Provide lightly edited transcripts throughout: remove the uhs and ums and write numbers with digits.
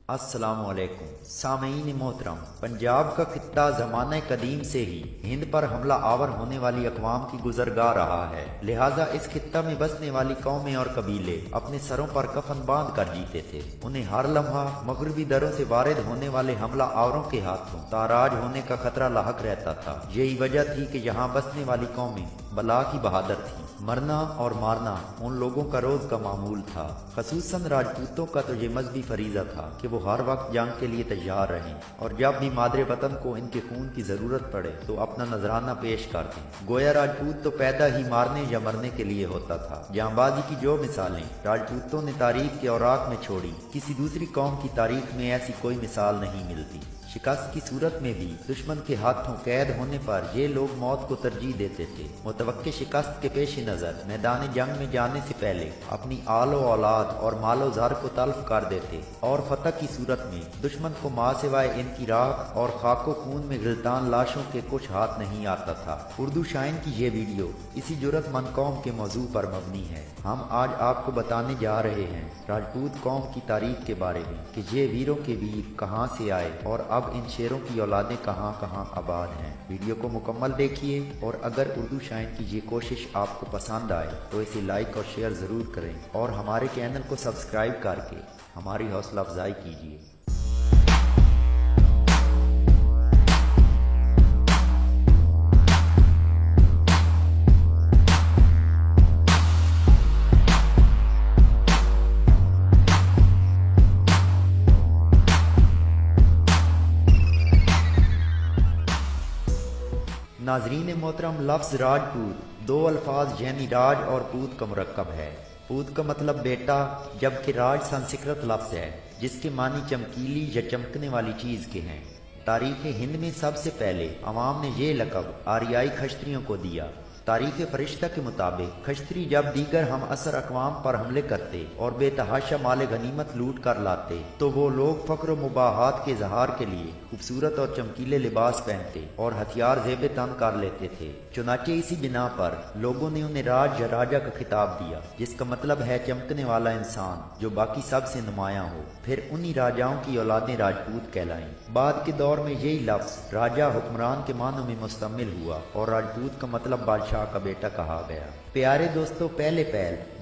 अस्सलाम वालेकुम सामईन मोहतरम। पंजाब का खित्ता ज़माने कदीम से ही हिंद पर हमला आवर होने वाली अक़वाम की गुज़रगाह रहा है। लिहाजा इस खित्ता में बसने वाली कौमें और कबीले अपने सरों पर कफन बांध कर जीते थे। उन्हें हर लम्हा मगरबी दरों से वारिद होने वाले हमला आवरों के हाथों ताराज होने का खतरा लाहक रहता था। यही वजह थी कि यहाँ बसने वाली कौमें बला की बहादुर थी। मरना और मारना उन लोगों का रोज का मामूल था। खसूसन राजपूतों का तो ये मजहबी फरीजा था कि वो हर वक्त जंग के लिए तैयार रहें और जब भी मादरे वतन को इनके खून की जरूरत पड़े तो अपना नजराना पेश कर दें। गोया राजपूत तो पैदा ही मारने या मरने के लिए होता था। जांबाजी की जो मिसालें राजपूतों ने तारीख के औराक में छोड़ी, किसी दूसरी कौम की तारीख में ऐसी कोई मिसाल नहीं मिलती। शिकस्त की सूरत में भी दुश्मन के हाथों कैद होने पर ये लोग मौत को तरजीह देते थे। मुतवक्के शिकस्त के पेश नज़र मैदान जंग में जाने से पहले अपनी आलो औलाद और मालो ज़र को तल्फ कर देते और फतह की सूरत में दुश्मन को माँ सिवाय इनकी राख और खाको खून में गिलतान लाशों के कुछ हाथ नहीं आता था। उर्दू शाइन की ये वीडियो इसी जुर्रतमंद कौम के मौजू पर मबनी है। हम आज आपको बताने जा रहे हैं राजपूत कौम की तारीख के बारे में कि ये वीरों के वीर कहाँ से आए और अब इन शेरों की औलादें कहाँ कहाँ आबाद हैं। वीडियो को मुकम्मल देखिए और अगर उर्दू शाइन की ये कोशिश आपको पसंद आए तो इसे लाइक और शेयर ज़रूर करें और हमारे चैनल को सब्सक्राइब करके हमारी हौसला अफजाई कीजिए। नाजरीन मोहतरम, लफ्ज़ राजपूत दो अल्फाज यानी राज और पूत का मुरक्कब है। पूत का मतलब बेटा, जबकि राज संस्कृत लफ्ज़ है जिसके मानी चमकीली या चमकने वाली चीज़ के हैं। तारीख़ हिंद में सबसे पहले अवाम ने ये लक़ब आरियाई खश्तरियों को दिया। तारीख़ फरिश्ता के मुताबिक खश्तरी जब दीगर हम असर अक़वाम पर हमले करते और बेतहाशा माल गनीमत लूट कर लाते तो वो लोग फ़क्र मुबाहात के इज़हार के लिए खूबसूरत और चमकीले लिबास पहनते और हथियार ज़ेब तन कर लेते थे। चुनाचे इसी बिना पर लोगों ने उन्हें राज या राजा का खिताब दिया, जिसका मतलब है चमकने वाला इंसान जो बाकी सबसे नुमायाँ हो। फिर उन्हीं राजाओं की औलादें राजपूत कहलाईं। बाद के दौर में यही लफ्ज़ राजा हुक्मरान के मानों में मुस्तमिल हुआ और राजपूत का मतलब बादशाह का बेटा कहा गया। प्यारे दोस्तों, पहले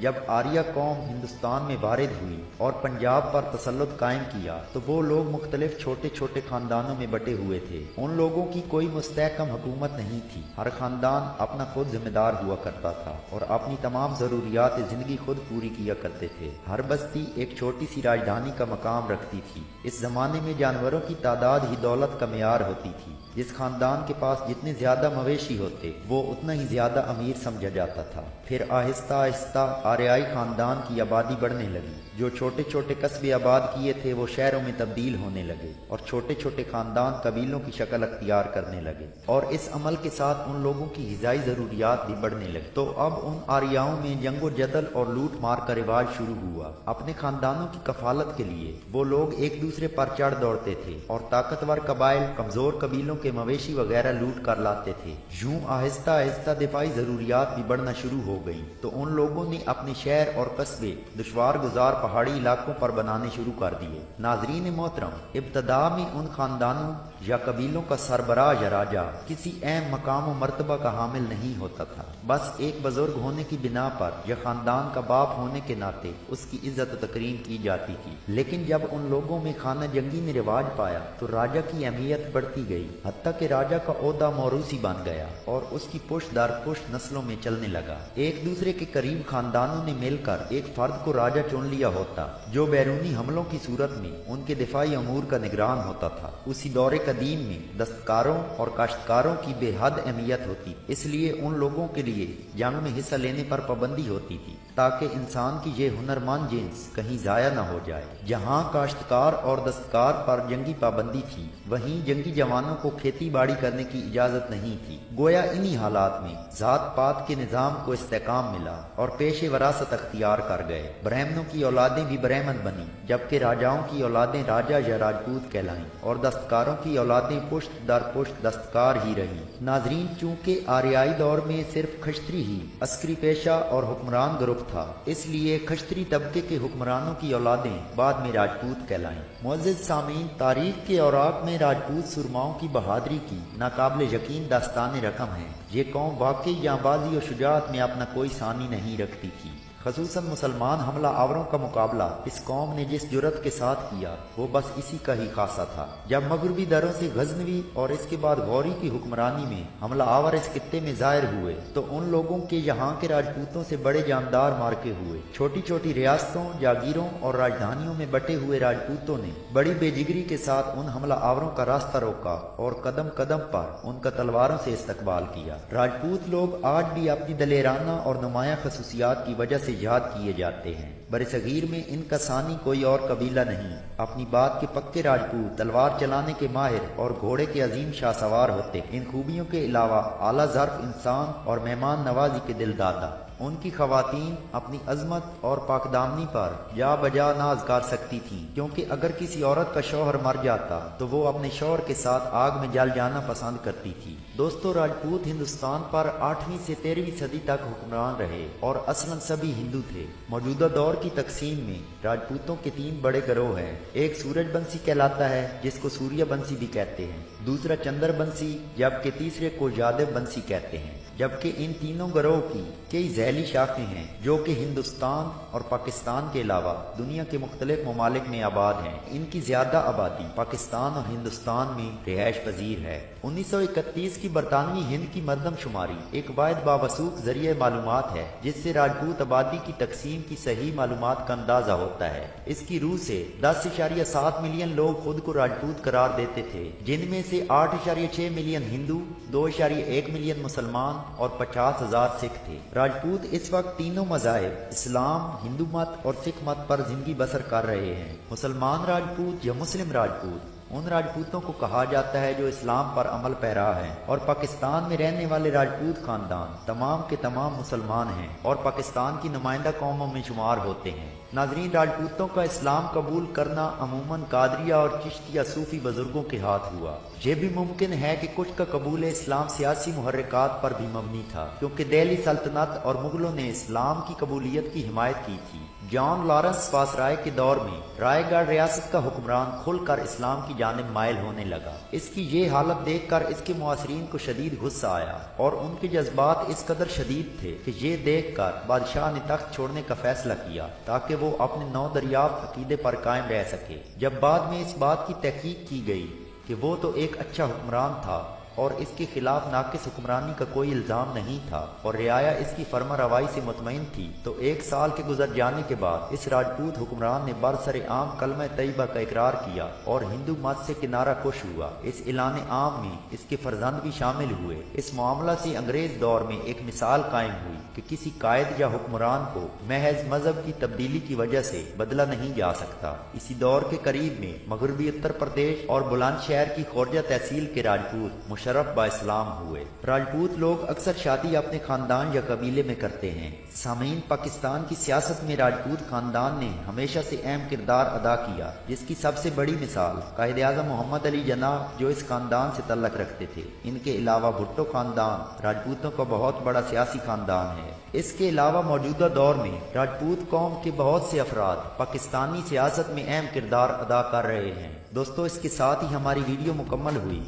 जब आर्या कौम हिंदुस्तान में वारिद हुई और पंजाब पर तसल्लुत कायम किया तो वो लोग मुख्तलिफ छोटे छोटे खानदानों में बटे हुए थे। उन लोगों की कोई मुस्तहकम हुकूमत नहीं थी। हर खानदान अपना खुद जिम्मेदार हुआ करता था और अपनी तमाम जरूरियात जिंदगी खुद पूरी किया करते थे। हर बस्ती एक छोटी सी राजधानी का मकाम रखती थी। इस जमाने में जानवरों की तादाद ही दौलत का मेयार होती थी। जिस खानदान के पास जितने ज्यादा मवेशी होते वो उतना ही ज्यादा अमीर समझा जाता था। फिर आहिस्ता आहिस्ता आर्याई खानदान की आबादी बढ़ने लगी। जो छोटे छोटे कस्बे आबाद किए थे वो शहरों में तब्दील होने लगे और छोटे छोटे खानदान कबीलों की शक्ल अख्तियार करने लगे और इस अमल के साथ उन लोगों की ग़िज़ाई ज़रूरियात भी बढ़ने लगी। तो अब उन आर्याओं में जंगो जदल और लूट मार का रिवाज शुरू हुआ। अपने खानदानों की कफालत के लिए वो लोग एक दूसरे पर चढ़ दौड़ते थे और ताकतवर कबाइल कमजोर कबीलों के मवेशी वगैरह लूट कर लाते थे। यूं आहिस्ता आहिस्ता दिफाई जरूरियात भी बढ़ना शुरू हो गई तो उन लोगों ने अपने शहर और कस्बे दुश्वार गुजार पहाड़ी इलाकों पर बनाने शुरू कर दिए। नाजरीन मोहतरम, इब्तदा में उन खानदानों या कबीलों का सरबराह या राजा किसी अहम मकाम व मर्तबा का हामिल नहीं होता था। बस एक बुजुर्ग होने की बिना पर या खानदान का बाप होने के नाते उसकी इज्जत व तकरीम की जाती थी। लेकिन जब उन लोगों में खाना जंगी ने रिवाज पाया तो राजा की अहमियत बढ़ती गई, हत्ता कि राजा का ओहदा मौरूसी बन गया और उसकी पुश्त दर पुश्त नस्लों में चलने लगा। एक दूसरे के करीब खानदानों ने मिलकर एक फर्द को राजा चुन लिया होता जो बैरूनी हमलों की सूरत में उनके दिफाई अमूर का निगरान होता था। उसी दौरे कदीम में दस्तकारों और काश्तकारों की बेहद अहमियत होती, इसलिए उन लोगों के लिए जंग में हिस्सा लेने पर पाबंदी होती थी ताकि इंसान की ये हुनरमंद जिन्स कहीं जाया न हो जाए। जहाँ काश्तकार और दस्तकार पर जंगी पाबंदी थी वहीं जंगी जवानों को खेती बाड़ी करने की इजाजत नहीं थी। गोया इन्हीं हालात में जात पात के निजाम को इस्तेकाम मिला और पेशे वरासत अख्तियार कर गए। ब्राह्मणों की औलादें भी ब्राह्मण बनी जबकि राजाओं की औलादें राजा या राजपूत कहलाईं और दस्तकारों की औलादें पुश्त दर पुश्त दस्तकार ही रहीं। नाजरीन, चूंकि आर्याई दौर में सिर्फ खश्तरी ही अस्करी पेशा और हुक्मरान ग्रुप था, इसलिए खश्तरी तबके के हुक्मरानों की औलादें बाद में राजपूत कहलाईं। मुअज़्ज़िज़ सामीन, तारीख के औराक में राजपूत सुरमाओं की बहादुरी की नाकाबिल यकीन दास्तान रकम है। ये कौम वाकई जांबाजी और शुजाअत में अपना कोई सानी नहीं रखती थी। खसूसन मुसलमान हमला आवरों का मुकाबला इस कौम ने जिस जुर्रत के साथ किया वो बस इसी का ही खासा था। जब मगरबी दरों से गजनवी और इसके बाद गौरी की हुक्मरानी में हमला आवर इस खित्ते में जाहिर हुए तो उन लोगों के यहाँ के राजपूतों से बड़े जानदार मार्के हुए। छोटी छोटी रियासतों, जागीरों और राजधानियों में बटे हुए राजपूतों ने बड़ी बेजिगरी के साथ उन हमला आवरों का रास्ता रोका और कदम कदम पर उनका तलवारों से इस्तकबाल किया। राजपूत लोग आज भी अपनी दलेराना और नुमाया खसूसियात की वजह से याद किए जाते हैं। बरसगीर में इनका सानी कोई और कबीला नहीं। अपनी बात के पक्के राजपूत, तलवार चलाने के माहिर और घोड़े के अजीम शाहसवार होते। इन खूबियों के अलावा आला ज़र्फ इंसान और मेहमान नवाजी के दिलदादा। उनकी खवातीन अपनी अजमत और पाकदामनी पर जा बजा नाज कर सकती थीं, क्योंकि अगर किसी औरत का शौहर मर जाता तो वो अपने शौहर के साथ आग में जल जाना पसंद करती थी। दोस्तों, राजपूत हिंदुस्तान पर 8वीं से 13वीं सदी तक हुक्मरान रहे और असलन सभी हिंदू थे। मौजूदा दौर की तकसीम में राजपूतों के 3 बड़े गिरोह हैं। एक सूरजबंसी कहलाता है, जिसको सूर्यबंसी भी कहते हैं। दूसरा चंद्रबंसी, जबकि तीसरे को यादव बंसी कहते हैं। जबकि इन तीनों गिरोह की कई झैली शाखें हैं जो कि हिंदुस्तान और पाकिस्तान के अलावा दुनिया के मुख्तलिफ ममालिक में आबाद हैं। इनकी ज्यादा आबादी पाकिस्तान और हिंदुस्तान में रिहाइश पजीर है। 1931 की बरतानवी हिंद की मरदमशुमारी एक वाहिद बावसूख जरिए मालूमात है जिससे राजपूत आबादी की तकसीम की सही मालूमात का अंदाजा होता है। इसकी रूह से 10.7 मिलियन लोग खुद को राजपूत करार देते थे, जिनमें से 8.6 मिलियन हिंदू, 2.1 मिलियन मुसलमान और 50,000 सिख थे। राजपूत इस वक्त तीनों मज़ाहिब इस्लाम, हिंदू मत और सिख मत पर जिंदगी बसर कर रहे हैं। मुसलमान राजपूत या मुस्लिम राजपूत उन राजपूतों को कहा जाता है जो इस्लाम पर अमल पैरा है, और पाकिस्तान में रहने वाले राजपूत खानदान तमाम के तमाम मुसलमान हैं और पाकिस्तान की नुमाइंदा कौमों में शुमार होते हैं। नाजरीन, राजपूतों का इस्लाम कबूल करना अमूमन कादरिया और चिश्तिया सूफी बुजुर्गों के हाथ हुआ। ये भी मुमकिन है कि कुछ का कबूल इस्लाम सियासी मुहर्रिकात पर भी मबनी था, क्योंकि दिल्ली सल्तनत और मुगलों ने इस्लाम की कबूलियत की हिमायत की थी। जॉन लॉरेंस वासराय के दौर में रायगढ़ रियासत का हुक्मरान खुलकर इस्लाम की जानिब माइल होने लगा। इसकी ये हालत देखकर इसके मुआसरीन को शदीद गुस्सा आया और उनके जज्बात इस कदर शदीद थे कि ये देखकर बादशाह ने तख्त छोड़ने का फैसला किया ताकि वो अपने नौ दरियाफ्त अकीदे पर कायम रह सके। जब बाद में इस बात की तहकीक की गई कि वो तो एक अच्छा हुक्मरान था और इसके खिलाफ नाकिस हुक्मरानी का कोई इल्जाम नहीं था और रियाया इसकी फर्मा रवाई से मुतमईन थी, तो 1 साल के गुजर जाने के बाद इस राजपूत हुक्मरान ने बरसरे आम कलमा तैयबा का इकरार किया और हिंदू मत से किनारा कुश हुआ। इस ऐलान आम में इसके फर्जंद भी शामिल हुए। इस मामला से अंग्रेज दौर में एक मिसाल कायम हुई कि किसी कायद या हुक्मरान को महज मजहब की तब्दीली की वजह से बदला नहीं जा सकता। इसी दौर के करीब में मगरबी उत्तर प्रदेश और बुलंदशहर की खोरजा तहसील के राजपूत मुशर्रफ बा इस्लाम हुए। राजपूत लोग अक्सर शादी अपने खानदान या कबीले में करते हैं। सामीन, पाकिस्तान की सियासत में राजपूत खानदान ने हमेशा से अहम किरदार अदा किया, जिसकी सबसे बड़ी मिसाल कायद आज़म मोहम्मद अली जनाब जो इस खानदान से तल्लक रखते थे। इनके अलावा भुट्टो खानदान राजपूतों का बहुत बड़ा सियासी खानदान है। इसके अलावा मौजूदा दौर में राजपूत कौम के बहुत से अफराद पाकिस्तानी सियासत में अहम किरदार अदा कर रहे हैं। दोस्तों, इसके साथ ही हमारी वीडियो मुकम्मल हुई।